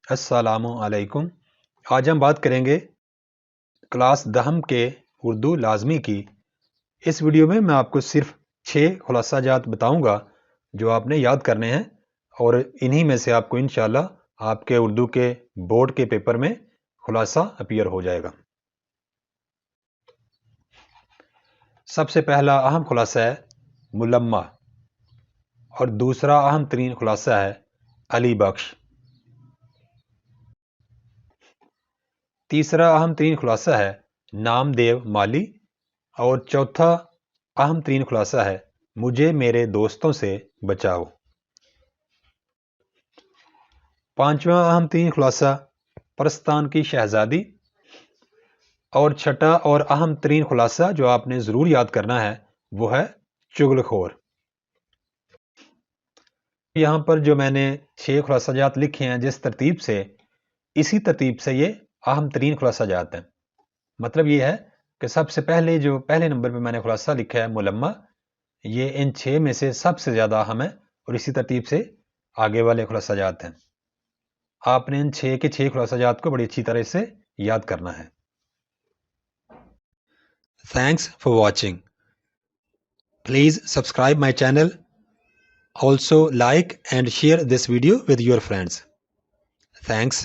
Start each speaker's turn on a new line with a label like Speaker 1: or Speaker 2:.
Speaker 1: السلام علیکم۔ آج ہم بات کریں گے کلاس دہم کے اردو لازمی کی۔ اس ویڈیو میں آپ کو صرف 6 خلاصہ جات بتاؤں گا جو آپ نے یاد کرنے ہیں، اور انہی میں سے آپ کو انشاءاللہ آپ کے اردو کے بورڈ کے پیپر میں خلاصہ اپیئر ہو جائے گا۔ سب سے پہلا اہم خلاصہ ہے ملمہ، اور دوسرا اہم ترین خلاصہ ہے علی بخش۔ تیسرا اہم ترین خلاصہ ہے نام دیو مالی، اور چوتھا اہم ترین خلاصہ ہے مجھے میرے دوستوں سے بچاؤ۔ پانچواں اہم ترین خلاصہ پرستان کی شہزادی، اور چھٹا اور اہم ترین خلاصہ جو آپ نے ضرور یاد کرنا ہے وہ ہے چغل خور۔ یہاں پر جو میں نے 6 خلاصہ جات لکھے ہیں جس ترتیب سے، اسی ترتیب سے یہ اہم ترین خلاصہ جات ہیں۔ مطلب یہ ہے کہ سب سے پہلے جو پہلے نمبر پہ میں نے خلاصہ لکھا ہے ملمہ، یہ ان 6 میں سے سب سے زیادہ اہم ہے، اور اسی ترتیب سے آگے والے خلاصہ جات ہیں۔ آپ نے ان 6 کے 6 خلاصہ جات کو بڑی اچھی طرح سے یاد کرنا ہے۔ Thanks for watching. Please subscribe my channel. Also like and share this video with your friends. Thanks.